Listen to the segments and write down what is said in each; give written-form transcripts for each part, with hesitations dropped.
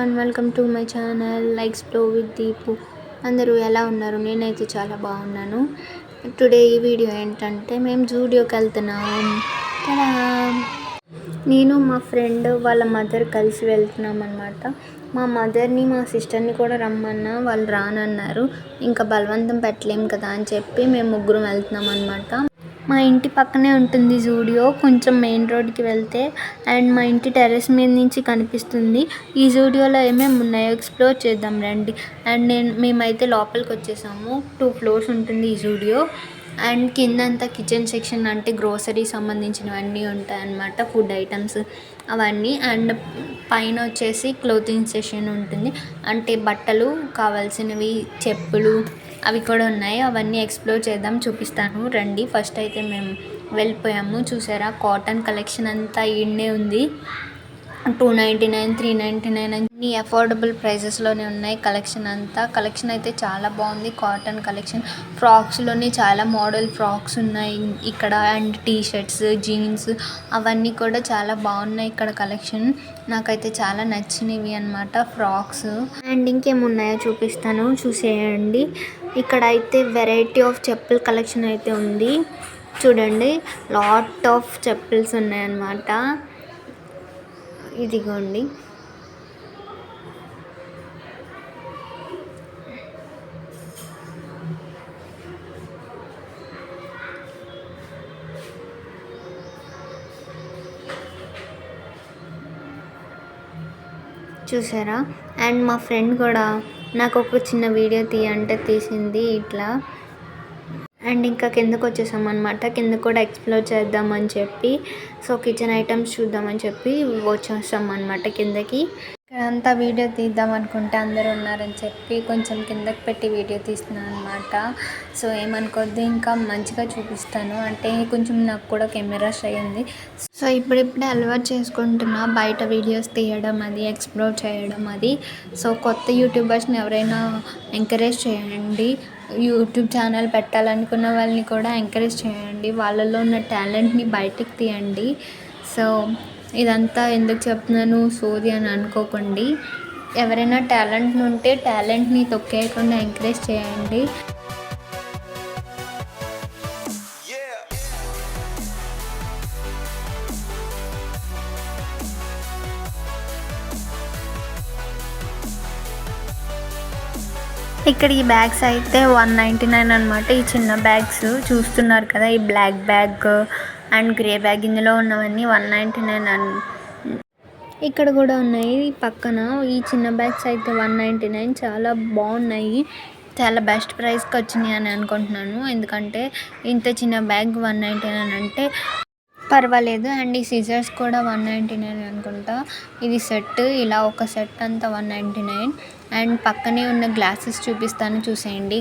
Everyone, welcome to my channel explore with Deepu. అందరూ ఎలా ఉన్నారు? నేనైతే చాలా బాగున్నాను. టుడే ఈ వీడియో ఏంటంటే మేము జూడియోకి వెళ్తున్నాం కదా. నేను మా ఫ్రెండ్ వాళ్ళ మదర్ కలిసి వెళ్తున్నాం అనమాట. మా మదర్ని మా సిస్టర్ని కూడా రమ్మన్నా వాళ్ళు రానన్నారు. ఇంకా బలవంతం పెట్టలేం కదా అని చెప్పి మేము ముగ్గురం వెళ్తున్నాం అనమాట. మా ఇంటి పక్కనే ఉంటుంది జూడియో, కొంచెం మెయిన్ రోడ్కి వెళ్తే. అండ్ మా ఇంటి టెర్రస్ మీద నుంచి కనిపిస్తుంది. ఈ జూడియోలో ఏమేమి ఉన్నాయో ఎక్స్ప్లోర్ చేద్దాం రండి. అండ్ మేమైతే లోపలికి వచ్చేసాము. 2 floors ఉంటుంది ఈ జూడియో. అండ్ కిందంతా కిచెన్ సెక్షన్, అంటే గ్రోసరీ సంబంధించినవన్నీ ఉంటాయన్నమాట, ఫుడ్ ఐటమ్స్ అవన్నీ. అండ్ పైన వచ్చేసి క్లోతింగ్ సెక్షన్ ఉంటుంది, అంటే బట్టలు కావాల్సినవి, చెప్పులు అవి కూడా ఉన్నాయి. అవన్నీ ఎక్స్ప్లోర్ చేద్దాం, చూపిస్తాను రండి. ఫస్ట్ అయితే మేము వెళ్ళిపోయాము. చూసారా, కాటన్ కలెక్షన్ అంతా ఈడనే ఉంది. 299, 399 అన్ని అఫోర్డబుల్ ప్రైజెస్లోనే ఉన్నాయి. కలెక్షన్ అయితే చాలా బాగుంది. కాటన్ కలెక్షన్, ఫ్రాక్స్లోనే చాలా మోడల్ ఫ్రాక్స్ ఉన్నాయి ఇక్కడ. అండ్ టీషర్ట్స్, జీన్స్ అవన్నీ కూడా చాలా బాగున్నాయి ఇక్కడ కలెక్షన్. నాకైతే చాలా నచ్చినవి అన్నమాట ఫ్రాక్స్. అండ్ ఇంకేమున్నాయో చూపిస్తాను, చూసేయండి. ఇక్కడ అయితే వెరైటీ ఆఫ్ చెప్పుల కలెక్షన్ అయితే ఉంది. చూడండి, లాట్ ఆఫ్ చెప్పుల్స్ ఉన్నాయన్నమాట. ఇదిగోండి, చూసారా. అండ్ మా ఫ్రెండ్ కూడా నాకు ఒక చిన్న వీడియో తీయంటే తీసింది ఇట్లా. అండ్ ఇంకా కిందకు వచ్చేసాం అనమాట. కింద కూడా ఎక్స్ప్లోర్ చేద్దామని చెప్పి, సో కిచెన్ ఐటమ్స్ చూద్దామని చెప్పి వచ్చేస్తాం అనమాట కిందకి. ఇక్కడ అంతా వీడియో తీద్దాం అనుకుంటే అందరూ ఉన్నారని చెప్పి కొంచెం కిందకి పెట్టి వీడియో తీస్తున్నాను అనమాట. సో ఏమనుకోద్దు, ఇంకా మంచిగా చూపిస్తాను. అంటే కొంచెం నాకు కూడా కెమెరా షై ఉంది. సో ఇప్పుడిప్పుడే అలవాటు చేసుకుంటున్నా బయట వీడియోస్ తీయడం, అది ఎక్స్ప్లోర్ చేయడం అది. సో కొత్త యూట్యూబర్స్ని ఎవరైనా ఎంకరేజ్ చేయండి. యూట్యూబ్ ఛానల్ పెట్టాలనుకున్న వాళ్ళని కూడా ఎంకరేజ్ చేయండి. వాళ్ళలో ఉన్న టాలెంట్ని బయటకు తీయండి. సో ఇదంతా ఎందుకు చెప్తున్నాను సోది అని అనుకోకండి. ఎవరైనా టాలెంట్ ఉంటే టాలెంట్ని తొక్కేయకుండా ఎంకరేజ్ చేయండి. ఇక్కడ ఈ బ్యాగ్స్ అయితే 199 అనమాట. ఈ చిన్న బ్యాగ్స్ చూస్తున్నారు కదా, ఈ black bag and grey bag, ఇందులో ఉన్నవన్నీ 199 ఇక్కడ కూడా ఉన్నాయి పక్కన. ఈ చిన్న బ్యాగ్స్ అయితే 199, చాలా బాగున్నాయి. చాలా బెస్ట్ ప్రైస్కి వచ్చినాయి అని అనుకుంటున్నాను, ఎందుకంటే ఇంత చిన్న బ్యాగ్ 199 అంటే పర్వాలేదు. అండ్ ఈ సిజర్స్ కూడా 199 అనుకుంటా. ఇది సెట్, ఇలా ఒక సెట్ అంతా 199. అండ్ పక్కనే ఉన్న గ్లాసెస్ చూపిస్తాను, చూసేయండి.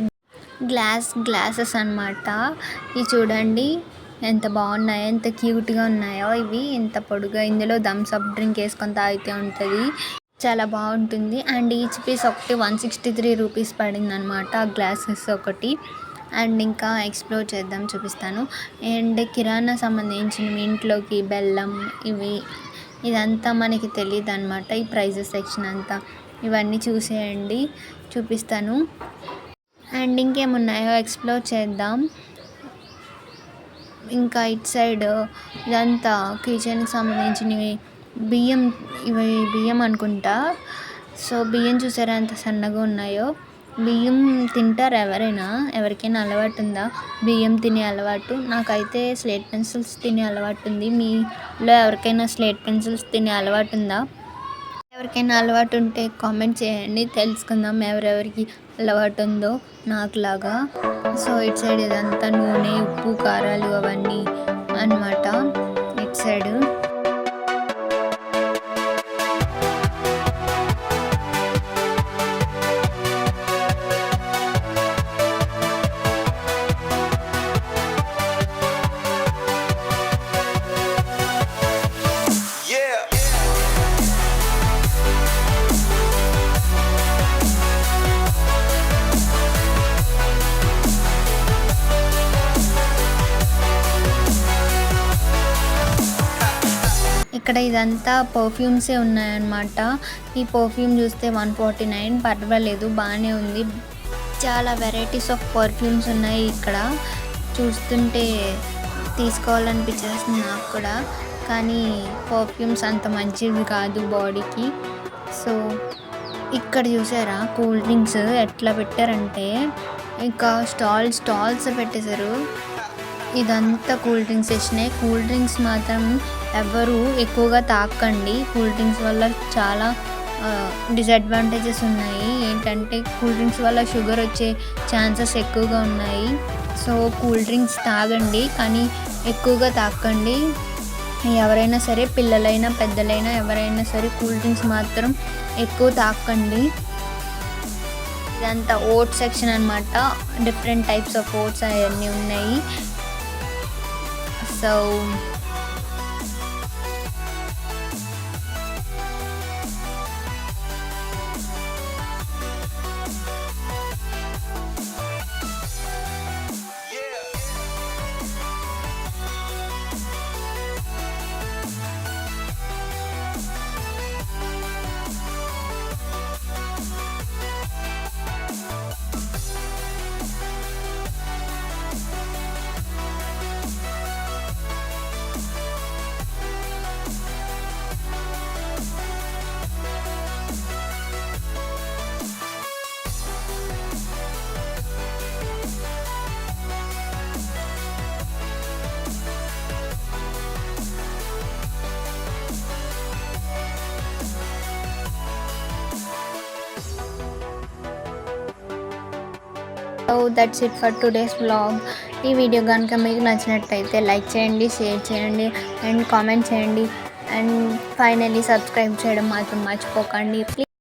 గ్లాసెస్ అన్నమాట. ఇవి చూడండి ఎంత బాగున్నాయో, ఎంత క్యూట్గా ఉన్నాయో. ఇవి ఎంత పొడుగా, ఇందులో థమ్స్అప్ డ్రింక్ వేసుకొని తాగితే ఉంటుంది, చాలా బాగుంటుంది. అండ్ ఈచ్ పీస్ ఒకటి 163 రూపీస్ పడింది అనమాట, ఆ గ్లాసెస్ ఒకటి. అండ్ ఇంకా ఎక్స్ప్లోర్ చేద్దాం, చూపిస్తాను. అండ్ కిరాణా సంబంధించినవి, ఇంట్లోకి బెల్లం, ఇదంతా మనకి తెలియదు అనమాట, ఈ ప్రైజెస్ సెక్షన్ అంతా. ఇవన్నీ చూసేయండి, చూపిస్తాను. అండ్ ఇంకేమున్నాయో ఎక్స్ప్లోర్ చేద్దాం. ఇంకా ఇటు సైడ్ ఇదంతా కిచెన్కి సంబంధించినవి, బియ్యం అనుకుంటా. సో బియ్యం చూసారా ఎంత సన్నగా ఉన్నాయో. బియ్యం తింటారు ఎవరికైనా అలవాటు ఉందా బియ్యం తినే అలవాటు? నాకైతే స్లేట్ పెన్సిల్స్ తినే అలవాటు ఉంది. మీలో ఎవరికైనా స్లేట్ పెన్సిల్స్ తినే అలవాటు ఉందా? ఎవరికైనా అలవాటు ఉంటే కామెంట్ చేయండి, తెలుసుకుందాం ఎవరెవరికి అలవాటు ఉందో నాకులాగా. సో ఇటు సైడ్ ఇదంతా నూనె, ఉప్పు, కారాలు అవన్నీ అన్నమాట ఇటు సైడు. ఇక్కడ ఇదంతా పర్ఫ్యూమ్సే ఉన్నాయన్నమాట. ఈ పర్ఫ్యూమ్ చూస్తే 149, పర్వాలేదు బాగానే ఉంది. చాలా వెరైటీస్ ఆఫ్ పర్ఫ్యూమ్స్ ఉన్నాయి ఇక్కడ. చూస్తుంటే తీసుకోవాలనిపించేస్తుంది నాకు కూడా, కానీ పర్ఫ్యూమ్స్ అంత మంచిది కాదు బాడీకి. సో ఇక్కడ చూసారా కూల్ డ్రింక్స్ ఎట్లా పెట్టారంటే, ఇంకా స్టాల్స్ పెట్టేశారు. ఇదంతా కూల్ డ్రింక్స్ సెక్షనే. కూల్ డ్రింక్స్ మాత్రం ఎవరు ఎక్కువగా తాకండి. కూల్ డ్రింక్స్ వల్ల చాలా డిసడ్వాంటేజెస్ ఉన్నాయి. ఏంటంటే కూల్ డ్రింక్స్ వల్ల షుగర్ వచ్చే ఛాన్సెస్ ఎక్కువగా ఉన్నాయి. సో కూల్ డ్రింక్స్ తాగండి, కానీ ఎక్కువగా తాకండి. ఎవరైనా సరే, పిల్లలైనా పెద్దలైనా ఎవరైనా సరే కూల్ డ్రింక్స్ మాత్రం ఎక్కువ తాకండి. ఇదంతా ఓట్స్ సెక్షన్ అనమాట. డిఫరెంట్ టైప్స్ ఆఫ్ ఓట్స్ అవన్నీ ఉన్నాయి. So that's it for today's vlog. ఈ వీడియో కనుక మీకు నచ్చినట్టయితే లైక్ చేయండి, షేర్ చేయండి అండ్ కామెంట్ చేయండి. అండ్ ఫైనల్లీ సబ్స్క్రైబ్ చేయడం మాత్రం మర్చిపోకండి ప్లీజ్.